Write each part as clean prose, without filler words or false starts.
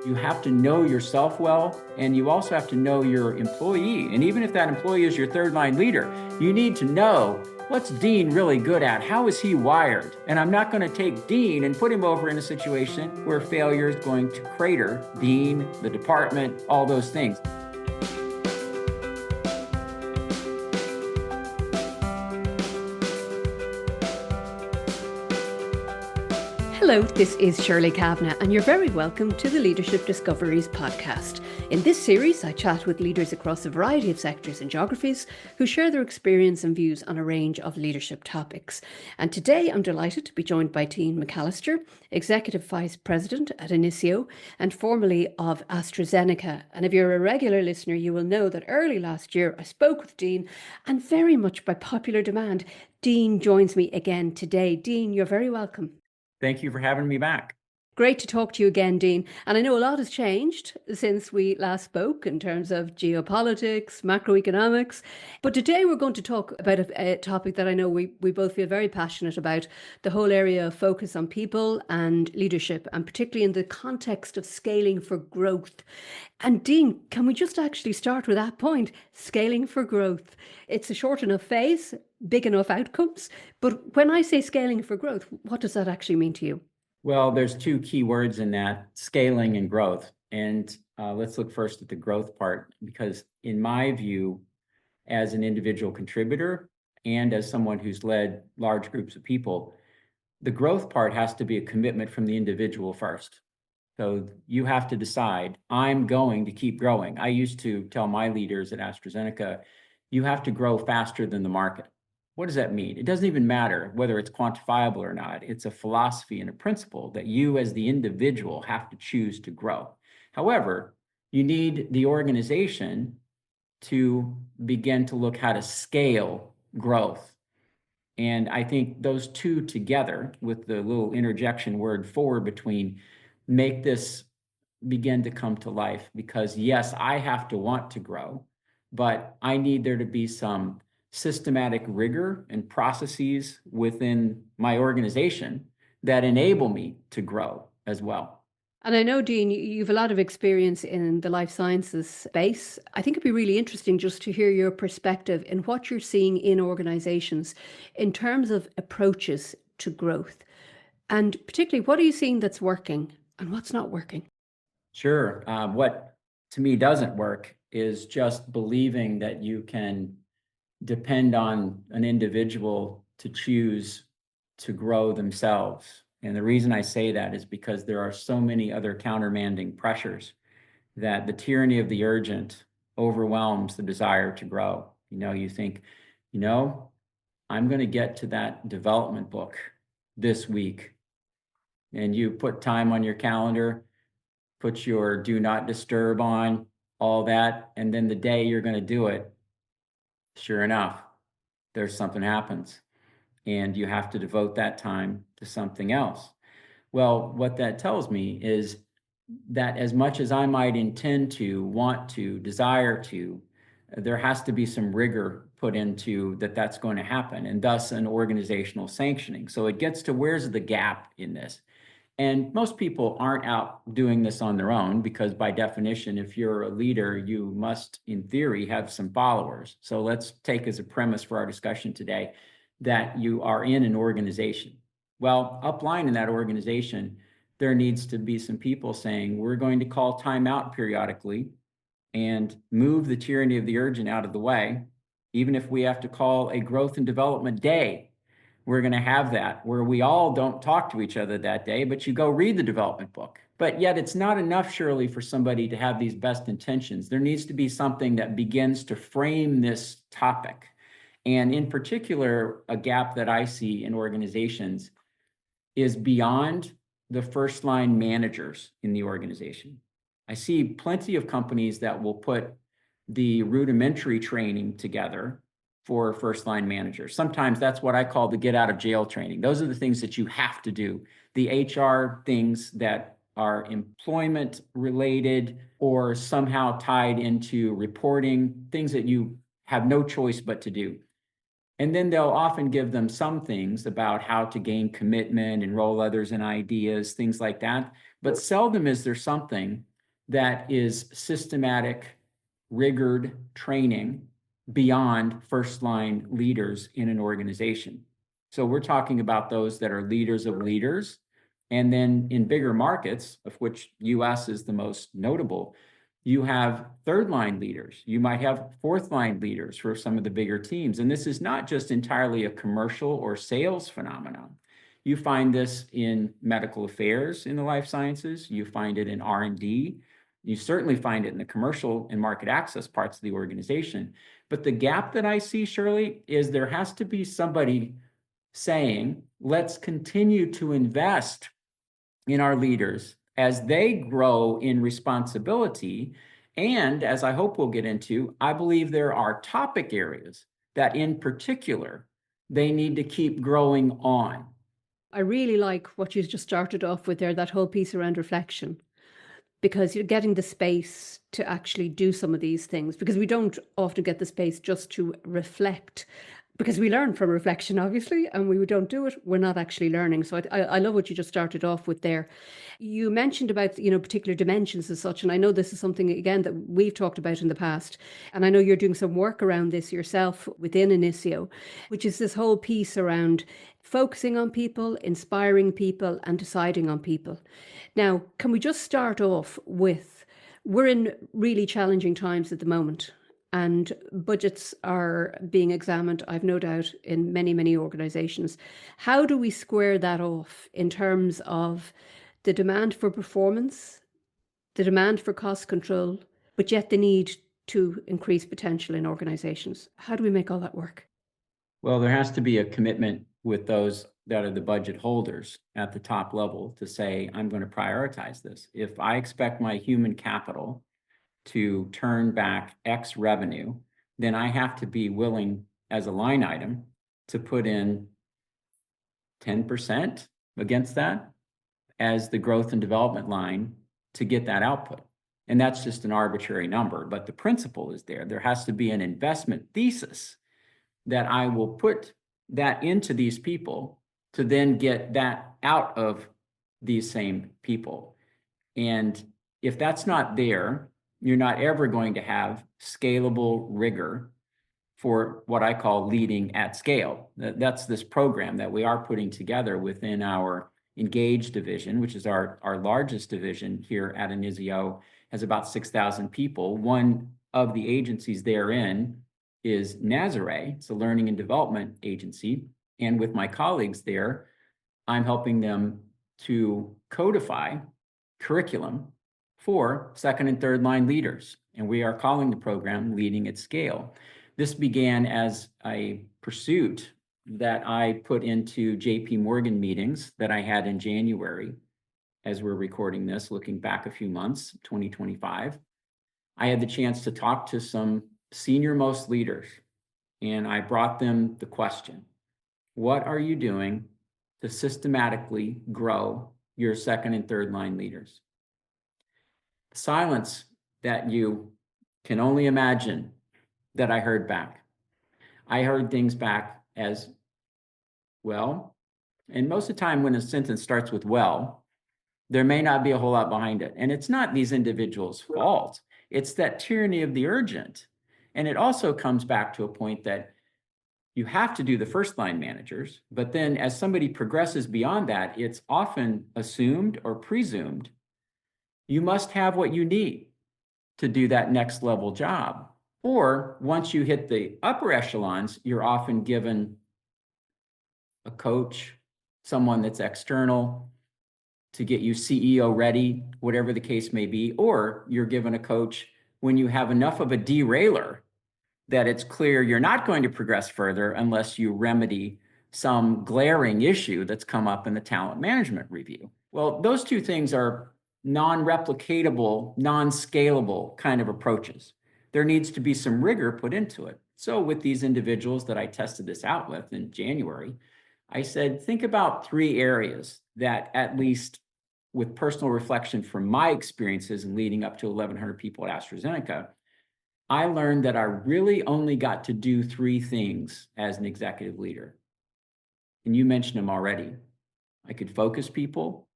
You have to know yourself well, and you also have to know your employee. And even if that employee is your third line leader, you need to know, what's Dean really good at? How is he wired? And I'm not going to take Dean and put him over in a situation where failure is going to crater Dean, the department, all those things. Hello, this is Shirley Kavanagh, and you're very welcome to the Leadership Discoveries podcast. In this series, I chat with leaders across a variety of sectors and geographies who share their experience and views on a range of leadership topics. And today, I'm delighted to be joined by Dean McAlister, Executive Vice President at Inizio and formerly of AstraZeneca. And if you're a regular listener, you will know that early last year, I spoke with Dean, and very much by popular demand, Dean joins me again today. Dean, you're very welcome. Thank you for having me back. Great to talk to you again, Dean. And I know a lot has changed since we last spoke in terms of geopolitics, macroeconomics. But today we're going to talk about a topic that I know we both feel very passionate about, the whole area of focus on people and leadership, and particularly in the context of scaling for growth. And Dean, can we just actually start with that point, scaling for growth? It's a short enough phase, big enough outcomes. But when I say scaling for growth, what does that actually mean to you? Well, there's two key words in that, scaling and growth. And let's look first at the growth part, because in my view, as an individual contributor and as someone who's led large groups of people, the growth part has to be a commitment from the individual first. So you have to decide, I'm going to keep growing. I used to tell my leaders at AstraZeneca, you have to grow faster than the market. What does that mean? It doesn't even matter whether it's quantifiable or not. It's a philosophy and a principle that you as the individual have to choose to grow. However, you need the organization to begin to look how to scale growth. And I think those two together, with the little interjection word forward between, make this begin to come to life. Because yes, I have to want to grow, but I need there to be some systematic rigor and processes within my organization that enable me to grow as well. And I know, Dean, you've a lot of experience in the life sciences space. I think it'd be really interesting just to hear your perspective in what you're seeing in organizations in terms of approaches to growth. And particularly, what are you seeing that's working and what's not working? Sure. What to me doesn't work is just believing that you can depend on an individual to choose to grow themselves. And the reason I say that is because there are so many other countermanding pressures that the tyranny of the urgent overwhelms the desire to grow. You think, I'm going to get to that development book this week. And you put time on your calendar, put your do not disturb on, all that. And then the day you're going to do it, sure enough, there's something happens and you have to devote that time to something else. Well, what that tells me is that as much as I might intend to, want to, desire to, there has to be some rigor put into that's going to happen, and thus an organizational sanctioning. So it gets to, where's the gap in this? And most people aren't out doing this on their own, because by definition, if you're a leader, you must, in theory, have some followers. So let's take as a premise for our discussion today that you are in an organization. Well, upline in that organization, there needs to be some people saying, we're going to call time out periodically and move the tyranny of the urgent out of the way, even if we have to call a growth and development day. We're going to have that where we all don't talk to each other that day, but you go read the development book. But yet it's not enough, surely, for somebody to have these best intentions. There needs to be something that begins to frame this topic. And in particular, a gap that I see in organizations is beyond the first line managers in the organization. I see plenty of companies that will put the rudimentary training together for first line managers. Sometimes that's what I call the get out of jail training. Those are the things that you have to do. The HR things that are employment related or somehow tied into reporting, things that you have no choice but to do. And then they'll often give them some things about how to gain commitment, enroll others in ideas, things like that. But seldom is there something that is systematic, rigored training beyond first-line leaders in an organization. So we're talking about those that are leaders of leaders. And then in bigger markets, of which US is the most notable, you have third-line leaders. You might have fourth-line leaders for some of the bigger teams. And this is not just entirely a commercial or sales phenomenon. You find this in medical affairs in the life sciences. You find it in R&D. You certainly find it in the commercial and market access parts of the organization. But the gap that I see, Shirley, is there has to be somebody saying, let's continue to invest in our leaders as they grow in responsibility. And as I hope we'll get into, I believe there are topic areas that in particular, they need to keep growing on. I really like what you just started off with there, that whole piece around reflection, because you're getting the space to actually do some of these things, because we don't often get the space just to reflect, because we learn from reflection, obviously, and we don't do it, we're not actually learning. So I love what you just started off with there. You mentioned about, particular dimensions as such, and I know this is something, again, that we've talked about in the past, and I know you're doing some work around this yourself within Inizio, which is this whole piece around focusing on people, inspiring people, and deciding on people. Now, can we just start off with, we're in really challenging times at the moment, and budgets are being examined, I've no doubt, in many, many organizations. How do we square that off in terms of the demand for performance, the demand for cost control, but yet the need to increase potential in organizations? How do we make all that work? Well, there has to be a commitment with those that are the budget holders at the top level to say, I'm going to prioritize this. If I expect my human capital to turn back X revenue, then I have to be willing as a line item to put in 10% against that as the growth and development line to get that output. And that's just an arbitrary number, but the principle is there. There has to be an investment thesis that I will put that into these people to then get that out of these same people. And if that's not there, you're not ever going to have scalable rigor for what I call leading at scale. That's this program that we are putting together within our Engage division, which is our largest division here at Inizio, has about 6,000 people. One of the agencies therein is Nazare. It's a learning and development agency. And with my colleagues there, I'm helping them to codify curriculum for second and third line leaders. And we are calling the program Leading at Scale. This began as a pursuit that I put into JP Morgan meetings that I had in January, as we're recording this, looking back a few months, 2025. I had the chance to talk to some senior most leaders, and I brought them the question, what are you doing to systematically grow your second and third line leaders? The silence that you can only imagine that I heard back. I heard things back as, well, and most of the time when a sentence starts with well, there may not be a whole lot behind it. And it's not these individuals' fault. It's that tyranny of the urgent. And it also comes back to a point that you have to do the first line managers, but then as somebody progresses beyond that, it's often assumed or presumed you must have what you need to do that next level job. Or once you hit the upper echelons, you're often given a coach, someone that's external to get you CEO ready, whatever the case may be, or you're given a coach when you have enough of a derailer that it's clear you're not going to progress further unless you remedy some glaring issue that's come up in the talent management review. Well, those two things are non-replicatable, non-scalable kind of approaches. There needs to be some rigor put into it. So with these individuals that I tested this out with in January, I said, think about 3 areas that, at least with personal reflection from my experiences in leading up to 1,100 people at AstraZeneca, I learned that I really only got to do 3 things as an executive leader. And you mentioned them already. I could focus people,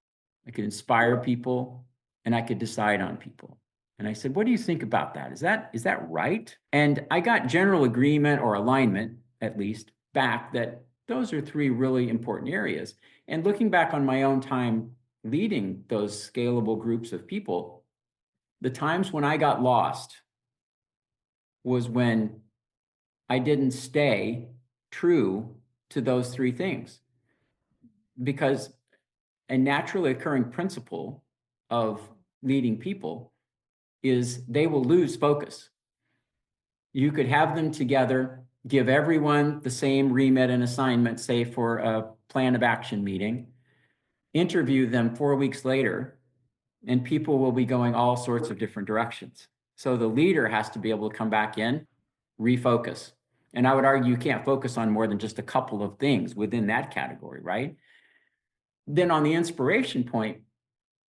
I could inspire people, and I could decide on people. And I said, what do you think about that? Is that right? And I got general agreement or alignment, at least, back that those are three really important areas. And looking back on my own time leading those scalable groups of people, the times when I got lost was when I didn't stay true to those three things. Because a naturally occurring principle of leading people is they will lose focus. You could have them together, give everyone the same remit and assignment, say for a plan of action meeting, interview them 4 weeks later, and people will be going all sorts of different directions. So the leader has to be able to come back in, refocus. And I would argue you can't focus on more than just a couple of things within that category, right? Then on the inspiration point,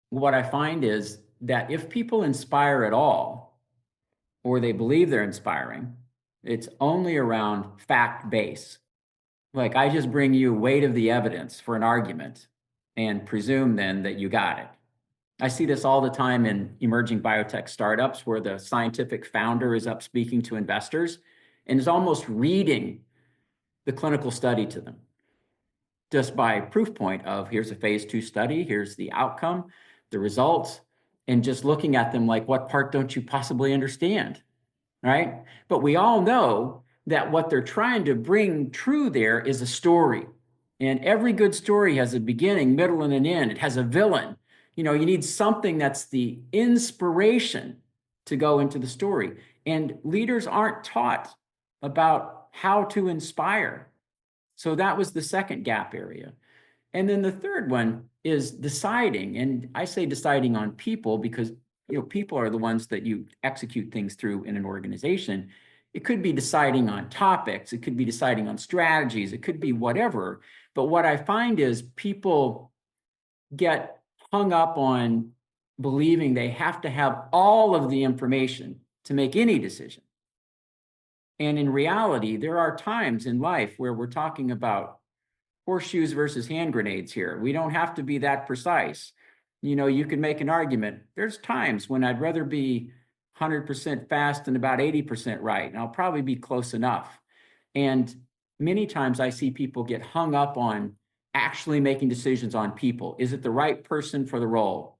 what I find is that if people inspire at all, or they believe they're inspiring, it's only around fact base. Like I just bring you weight of the evidence for an argument and presume then that you got it. I see this all the time in emerging biotech startups where the scientific founder is up speaking to investors and is almost reading the clinical study to them, just by proof point of here's a phase 2 study, here's the outcome, the results, and just looking at them like, what part don't you possibly understand, right? But we all know that what they're trying to bring true there is a story. And every good story has a beginning, middle, and an end. It has a villain. You know, you need something that's the inspiration to go into the story. And leaders aren't taught about how to inspire. So that was the second gap area. And then the third one is deciding. And I say deciding on people because people are the ones that you execute things through in an organization. It could be deciding on topics. It could be deciding on strategies. It could be whatever. But what I find is people get hung up on believing they have to have all of the information to make any decision. And in reality, there are times in life where we're talking about horseshoes versus hand grenades here. We don't have to be that precise. You can make an argument. There's times when I'd rather be 100% fast and about 80% right, and I'll probably be close enough. And many times I see people get hung up on actually making decisions on people. Is it the right person for the role?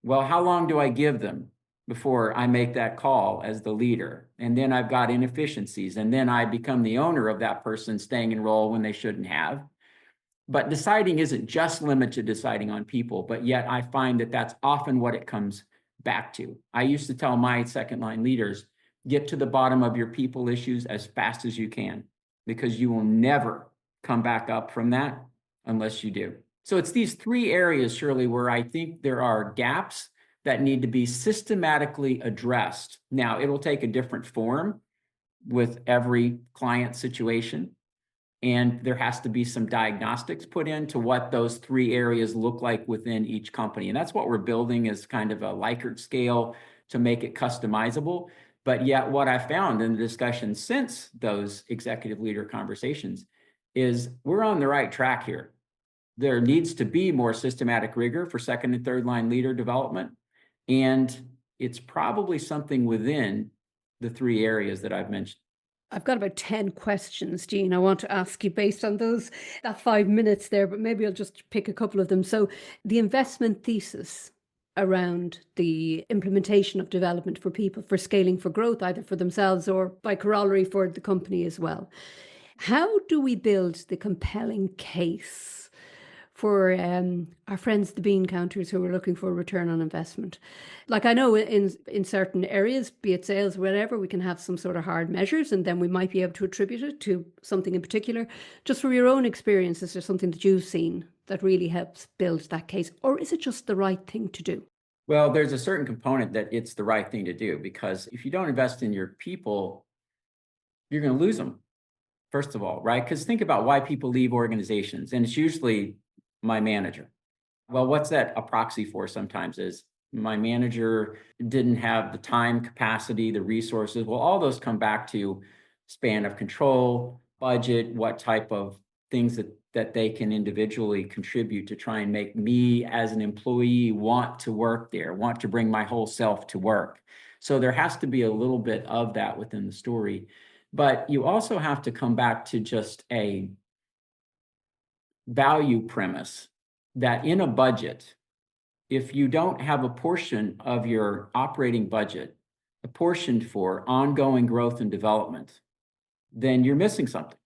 Well, how long do I give them before I make that call as the leader? And then I've got inefficiencies, and then I become the owner of that person staying in role when they shouldn't have. But deciding isn't just limited to deciding on people, but yet I find that that's often what it comes back to. I used to tell my second line leaders, get to the bottom of your people issues as fast as you can, because you will never come back up from that unless you do. So it's these three areas, Shirley, where I think there are gaps that need to be systematically addressed. Now, it'll take a different form with every client situation. And there has to be some diagnostics put into what those three areas look like within each company. And that's what we're building as kind of a Likert scale to make it customizable. But yet what I found in the discussion since those executive leader conversations is we're on the right track here. There needs to be more systematic rigor for second and third line leader development. And it's probably something within the three areas that I've mentioned. I've got about 10 questions, Jean, I want to ask you based on that 5 minutes there, but maybe I'll just pick a couple of them. So the investment thesis around the implementation of development for people, for scaling for growth, either for themselves or by corollary for the company as well. How do we build the compelling case for our friends, the bean counters, who are looking for a return on investment? Like, I know in certain areas, be it sales, whatever, we can have some sort of hard measures, and then we might be able to attribute it to something in particular. Just from your own experience, is there something that you've seen that really helps build that case? Or is it just the right thing to do? Well, there's a certain component that it's the right thing to do, because if you don't invest in your people, you're going to lose them, first of all, right? Because think about why people leave organizations, and it's usually my manager. Well, what's that a proxy for sometimes is my manager didn't have the time capacity, the resources. Well, all those come back to span of control, budget, what type of things that that they can individually contribute to try and make me as an employee want to work there, want to bring my whole self to work. So there has to be a little bit of that within the story. But you also have to come back to just a value premise that in a budget, if you don't have a portion of your operating budget apportioned for ongoing growth and development, then you're missing something.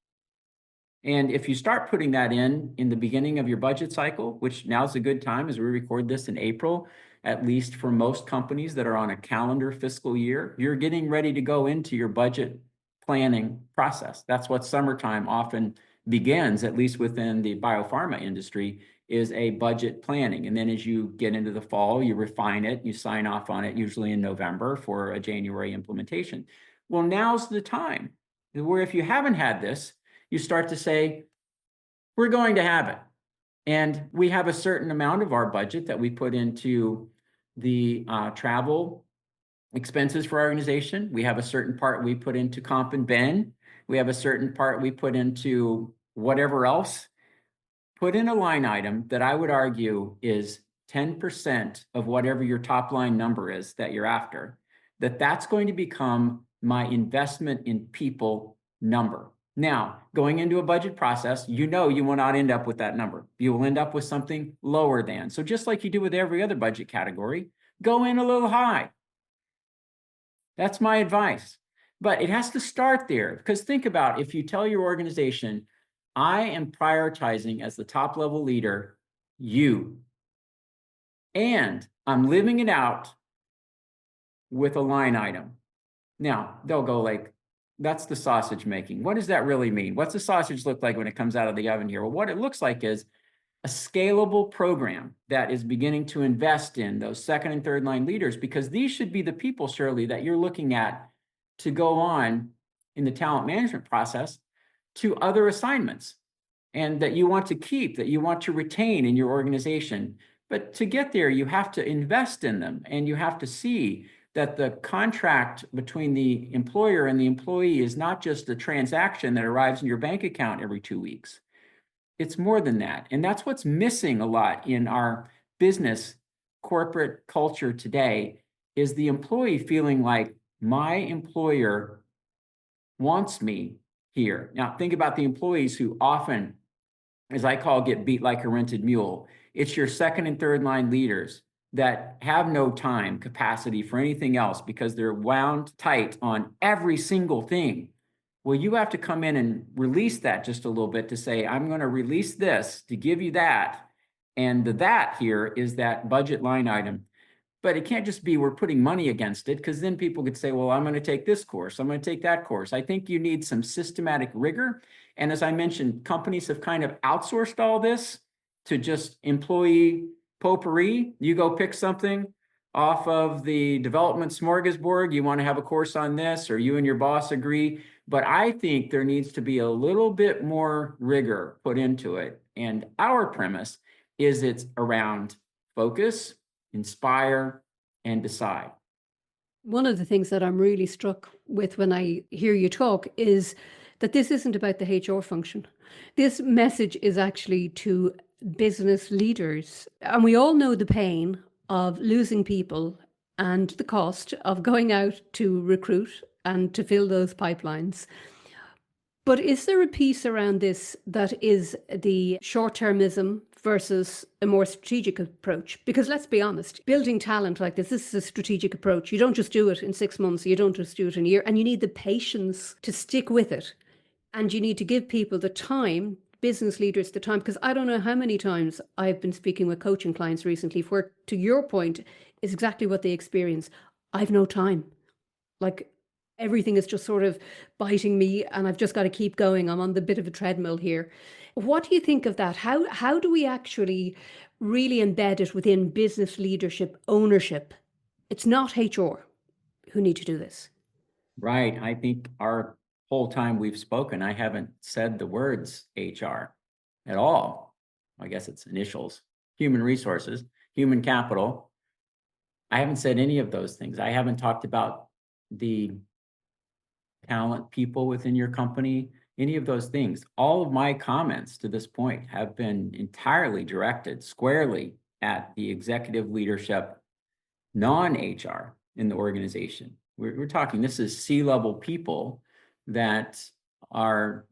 And if you start putting that in the beginning of your budget cycle, which now's a good time as we record this in April, at least for most companies that are on a calendar fiscal year, you're getting ready to go into your budget planning process. That's what summertime often begins, at least within the biopharma industry, is a budget planning. And then as you get into the fall, you refine it, you sign off on it, usually in November for a January implementation. Well, now's the time where if you haven't had this, you start to say, we're going to have it. And we have a certain amount of our budget that we put into the travel expenses for our organization. We have a certain part we put into comp and ben. We have a certain part we put into whatever else. Put in a line item that I would argue is 10% of whatever your top line number is that you're after, that's going to become my investment in people number. Now, going into a budget process, you will not end up with that number. You will end up with something lower than. So just like you do with every other budget category, go in a little high. That's my advice. But it has to start there, because think about if you tell your organization, I am prioritizing as the top level leader, you, and I'm living it out with a line item. Now, they'll go like, that's the sausage making. What does that really mean? What's the sausage look like when it comes out of the oven here? Well, what it looks like is a scalable program that is beginning to invest in those second and third line leaders, because these should be the people, Shirley, that you're looking at to go on in the talent management process to other assignments, and that you want to keep, that you want to retain in your organization. But to get there, you have to invest in them, and you have to see that the contract between the employer and the employee is not just a transaction that arrives in your bank account every 2 weeks. It's more than that. And that's what's missing a lot in our business corporate culture today, is the employee feeling like my employer wants me here. Now, think about the employees who often, as I call, get beat like a rented mule. It's your second and third line leaders that have no time capacity for anything else because they're wound tight on every single thing. Well, you have to come in and release that just a little bit to say, I'm going to release this to give you that. And that here is that budget line item. But it can't just be we're putting money against it, because then people could say, well, I'm going to take this course, I'm going to take that course. I think you need some systematic rigor. And as I mentioned, companies have kind of outsourced all this to just employee potpourri. You go pick something off of the development smorgasbord. You want to have a course on this, or you and your boss agree. But I think there needs to be a little bit more rigor put into it. And our premise is it's around focus, inspire, and decide. One of the things that I'm really struck with when I hear you talk is that this isn't about the HR function. This message is actually to business leaders. And we all know the pain of losing people and the cost of going out to recruit and to fill those pipelines. But is there a piece around this that is the short-termism versus a more strategic approach? Because let's be honest, building talent like this is a strategic approach. You don't just do it in 6 months, you don't just do it in a year, and you need the patience to stick with it. And you need to give people the time, business leaders the time, because I don't know how many times I've been speaking with coaching clients recently where, to your point, is exactly what they experience. I've no time. Like, everything is just sort of biting me and I've just got to keep going. I'm on the bit of a treadmill here. What do you think of that? How do we actually really embed it within business leadership ownership? It's not HR who need to do this. Right. I think our whole time we've spoken, I haven't said the words HR at all. I guess it's initials, human resources, human capital. I haven't said any of those things. I haven't talked about the talent people within your company any of those things. All of my comments to this point have been entirely directed squarely at the executive leadership, non-HR in the organization. We're talking, this is C-level people that are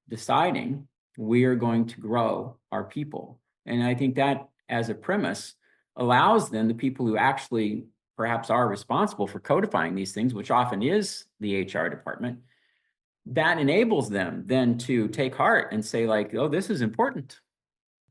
deciding we are going to grow our people. And I think that as a premise allows then the people who actually perhaps are responsible for codifying these things, which often is the HR department, that enables them then to take heart and say like, oh, this is important.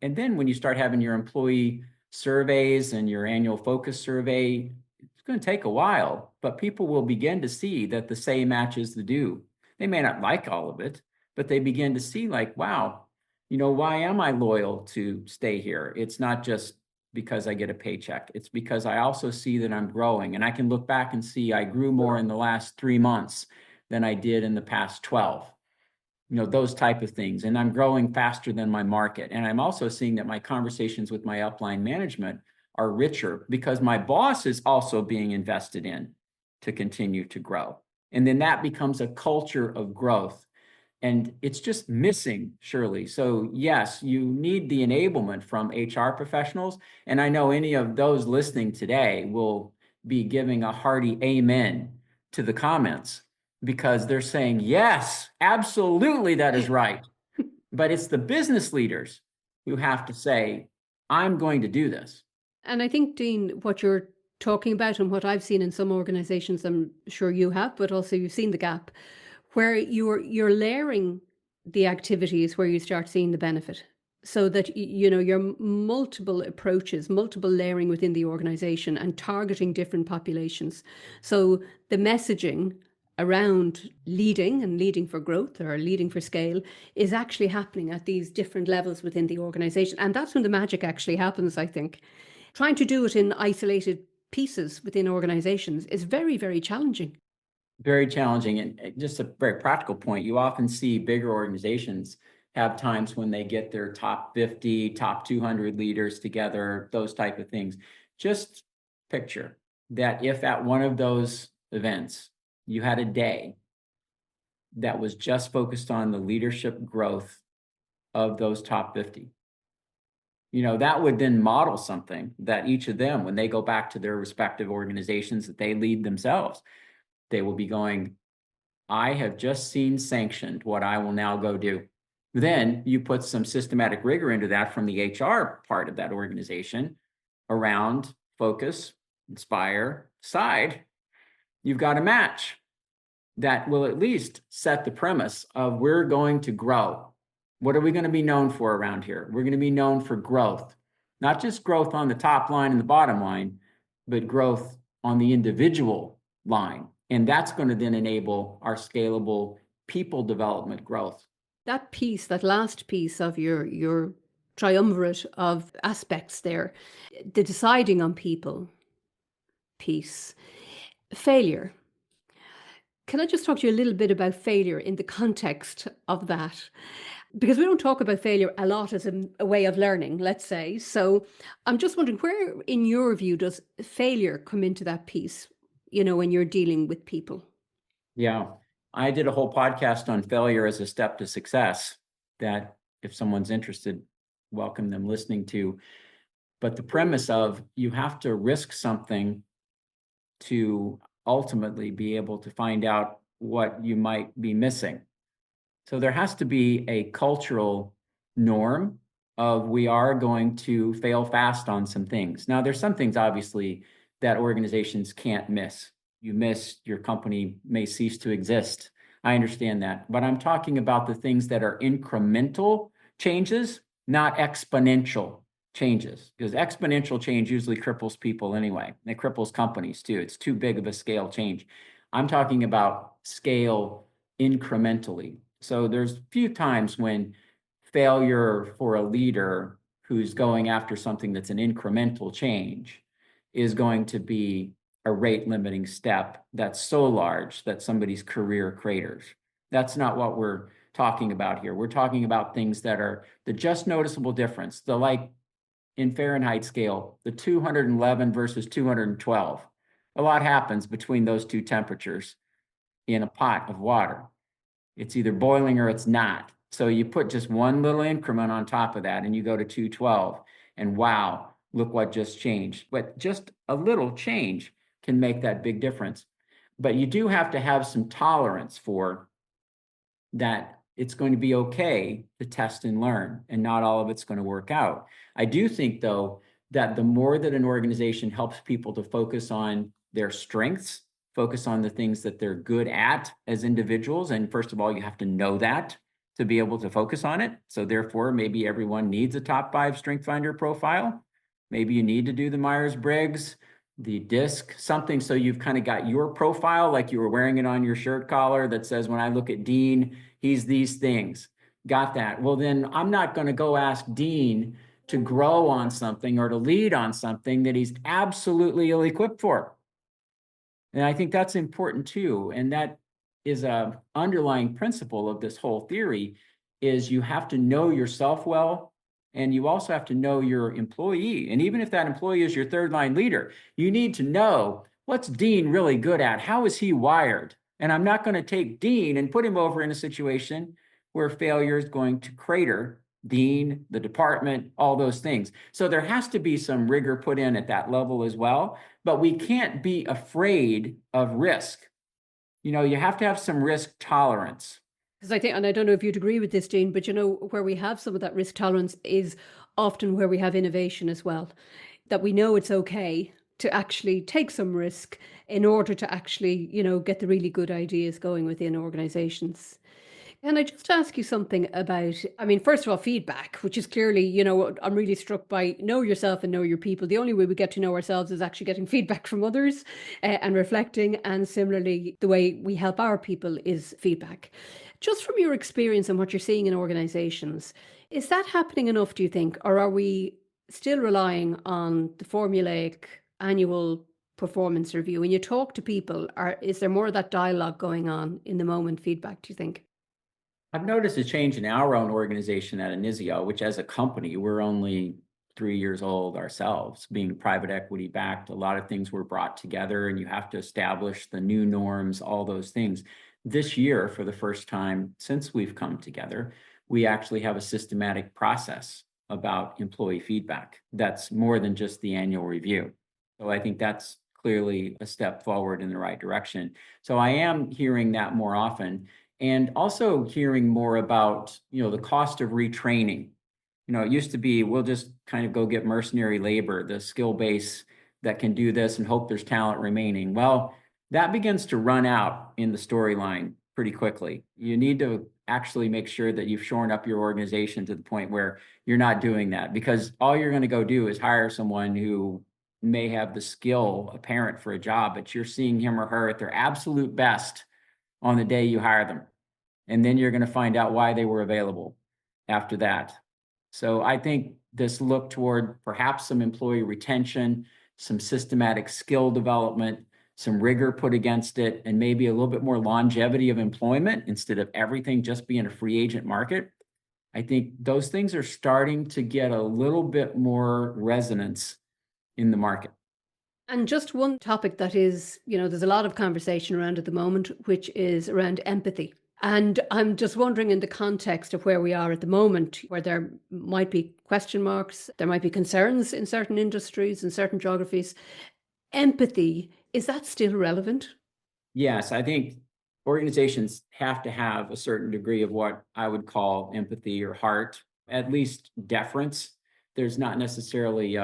And then when you start having your employee surveys and your annual focus survey, it's going to take a while, but people will begin to see that the say matches the do. They may not like all of it, but they begin to see like, wow, why am I loyal to stay here? It's not just because I get a paycheck. It's because I also see that I'm growing, and I can look back and see I grew more in the last 3 months than I did in the past 12. Those type of things. And I'm growing faster than my market. And I'm also seeing that my conversations with my upline management are richer because my boss is also being invested in to continue to grow. And then that becomes a culture of growth. And it's just missing, Shirley. So yes, you need the enablement from HR professionals. And I know any of those listening today will be giving a hearty amen to the comments, because they're saying, yes, absolutely, that is right. But it's the business leaders who have to say, I'm going to do this. And I think, Dean, what you're talking about and what I've seen in some organizations, I'm sure you have, but also you've seen the gap where you're layering the activities where you start seeing the benefit, so that your multiple approaches, multiple layering within the organization and targeting different populations. So the messaging around leading and leading for growth or leading for scale is actually happening at these different levels within the organization. And that's when the magic actually happens, I think. Trying to do it in isolated pieces within organizations is very, very challenging. Very challenging. And just a very practical point, you often see bigger organizations have times when they get their top 50, top 200 leaders together, those type of things. Just picture that if at one of those events you had a day that was just focused on the leadership growth of those top 50, that would then model something that each of them, when they go back to their respective organizations that they lead themselves, they will be going, I have just seen sanctioned what I will now go do. Then you put some systematic rigor into that from the HR part of that organization around focus, inspire, decide. You've got a match that will at least set the premise of we're going to grow. What are we going to be known for around here? We're going to be known for growth, not just growth on the top line and the bottom line, but growth on the individual line. And that's going to then enable our scalable people development growth. That piece, that last piece of your triumvirate of aspects there, the deciding on people piece, failure. Can I just talk to you a little bit about failure in the context of that? Because we don't talk about failure a lot as a way of learning, let's say. So I'm just wondering, where, in your view, does failure come into that piece, when you're dealing with people? Yeah, I did a whole podcast on failure as a step to success that if someone's interested, welcome them listening to. But the premise of you have to risk something to ultimately be able to find out what you might be missing. So there has to be a cultural norm of we are going to fail fast on some things. Now, there's some things obviously that organizations can't miss. You miss, your company may cease to exist. I understand that. But I'm talking about the things that are incremental changes, not exponential changes, because exponential change usually cripples people anyway. It cripples companies too. It's too big of a scale change. I'm talking about scale incrementally. So there's few times when failure for a leader who's going after something that's an incremental change is going to be a rate limiting step that's so large that somebody's career craters. That's not what we're talking about here. We're talking about things that are the just noticeable difference, the like in Fahrenheit scale, the 211 versus 212. A lot happens between those two temperatures in a pot of water. It's either boiling or it's not. So you put just one little increment on top of that and you go to 212 and wow, look what just changed. But just a little change can make that big difference. But you do have to have some tolerance for that it's going to be okay to test and learn, and not all of it's going to work out. I do think, though, that the more that an organization helps people to focus on their strengths, focus on the things that they're good at as individuals, and first of all, you have to know that to be able to focus on it. So therefore, maybe everyone needs a top 5 strength finder profile. Maybe you need to do the Myers-Briggs, the disc, something so you've kind of got your profile, like you were wearing it on your shirt collar that says, when I look at Dean, he's these things. Got that. Well, then I'm not going to go ask Dean to grow on something or to lead on something that he's absolutely ill-equipped for. And I think that's important too. And that is a underlying principle of this whole theory, is you have to know yourself well, and you also have to know your employee. And even if that employee is your third line leader, you need to know, what's Dean really good at? How is he wired? And I'm not going to take Dean and put him over in a situation where failure is going to crater Dean, the department, all those things. So there has to be some rigor put in at that level as well. But we can't be afraid of risk. You have to have some risk tolerance. Because I think, and I don't know if you'd agree with this, Jane, but where we have some of that risk tolerance is often where we have innovation as well. That we know it's okay to actually take some risk in order to actually, get the really good ideas going within organizations. Can I just ask you something about, I mean, first of all, feedback, which is clearly, I'm really struck by know yourself and know your people. The only way we get to know ourselves is actually getting feedback from others and reflecting. And similarly, the way we help our people is feedback. Just from your experience and what you're seeing in organizations, is that happening enough, do you think? Or are we still relying on the formulaic annual performance review? When you talk to people, is there more of that dialogue going on in the moment feedback, do you think? I've noticed a change in our own organization at Inizio, which as a company, we're only 3 years old ourselves, being private equity backed. A lot of things were brought together and you have to establish the new norms, all those things. This year, for the first time since we've come together, we actually have a systematic process about employee feedback. That's more than just the annual review. So I think that's clearly a step forward in the right direction. So I am hearing that more often. And also hearing more about, the cost of retraining. It used to be, we'll just kind of go get mercenary labor, the skill base that can do this and hope there's talent remaining. Well, that begins to run out in the storyline pretty quickly. You need to actually make sure that you've shored up your organization to the point where you're not doing that, because all you're going to go do is hire someone who may have the skill apparent for a job, but you're seeing him or her at their absolute best on the day you hire them. And then you're going to find out why they were available after that. So I think this look toward perhaps some employee retention, some systematic skill development, some rigor put against it, and maybe a little bit more longevity of employment instead of everything just being a free agent market. I think those things are starting to get a little bit more resonance in the market. And just one topic that is, there's a lot of conversation around at the moment, which is around empathy. And I'm just wondering, in the context of where we are at the moment, where there might be question marks, there might be concerns in certain industries and certain geographies, empathy, is that still relevant? Yes, I think organizations have to have a certain degree of what I would call empathy or heart, at least deference. There's not necessarily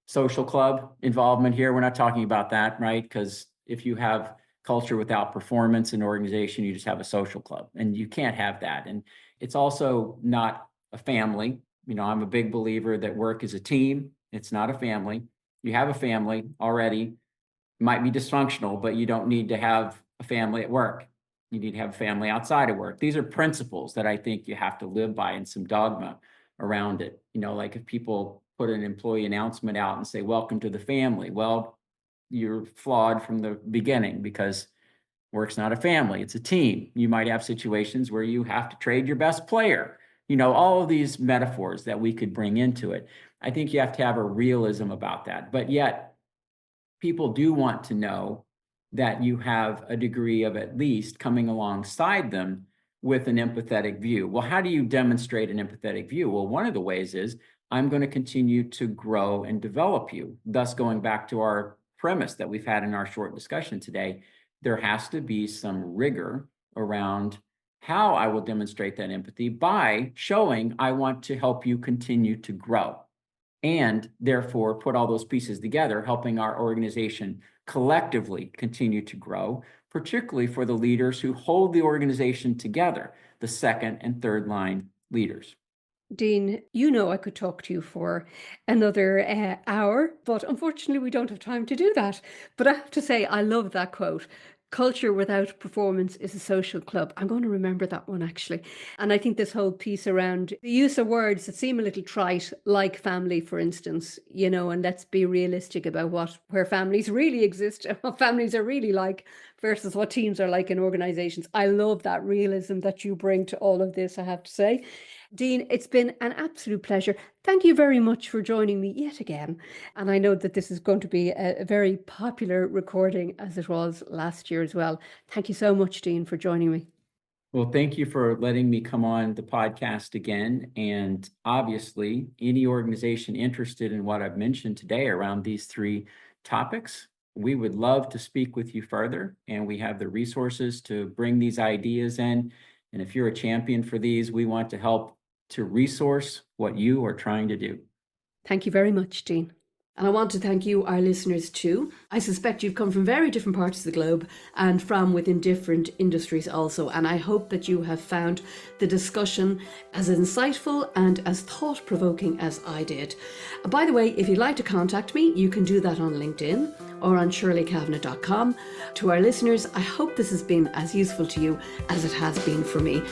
social club involvement here. We're not talking about that, right? Because if you have culture without performance in an organization, you just have a social club, and you can't have that. And it's also not a family. I'm a big believer that work is a team. It's not a family. You have a family already, might be dysfunctional, but you don't need to have a family at work. You need to have a family outside of work. These are principles that I think you have to live by, and some dogma around it. Like if people put an employee announcement out and say, welcome to the family. Well, you're flawed from the beginning, because work's not a family, it's a team. You might have situations where you have to trade your best player. All of these metaphors that we could bring into it. I think you have to have a realism about that. But yet, people do want to know that you have a degree of at least coming alongside them with an empathetic view. Well, how do you demonstrate an empathetic view? Well, one of the ways is I'm going to continue to grow and develop you. Thus, going back to our premise that we've had in our short discussion today, there has to be some rigor around how I will demonstrate that empathy by showing I want to help you continue to grow, and therefore put all those pieces together, helping our organization collectively continue to grow, particularly for the leaders who hold the organization together, the second and third line leaders. Dean, you know I could talk to you for another hour, but unfortunately we don't have time to do that. But I have to say, I love that quote. Culture without performance is a social club. I'm going to remember that one actually. And I think this whole piece around the use of words that seem a little trite, like family, for instance, and let's be realistic about where families really exist and what families are really like versus what teams are like in organizations. I love that realism that you bring to all of this, I have to say. Dean, it's been an absolute pleasure. Thank you very much for joining me yet again. And I know that this is going to be a very popular recording, as it was last year as well. Thank you so much, Dean, for joining me. Well, thank you for letting me come on the podcast again. And obviously, any organization interested in what I've mentioned today around these three topics, we would love to speak with you further. And we have the resources to bring these ideas in. And if you're a champion for these, we want to help to resource what you are trying to do. Thank you very much, Dean. And I want to thank you, our listeners, too. I suspect you've come from very different parts of the globe and from within different industries also. And I hope that you have found the discussion as insightful and as thought-provoking as I did. By the way, if you'd like to contact me, you can do that on LinkedIn or on shirleykavanagh.com. To our listeners, I hope this has been as useful to you as it has been for me.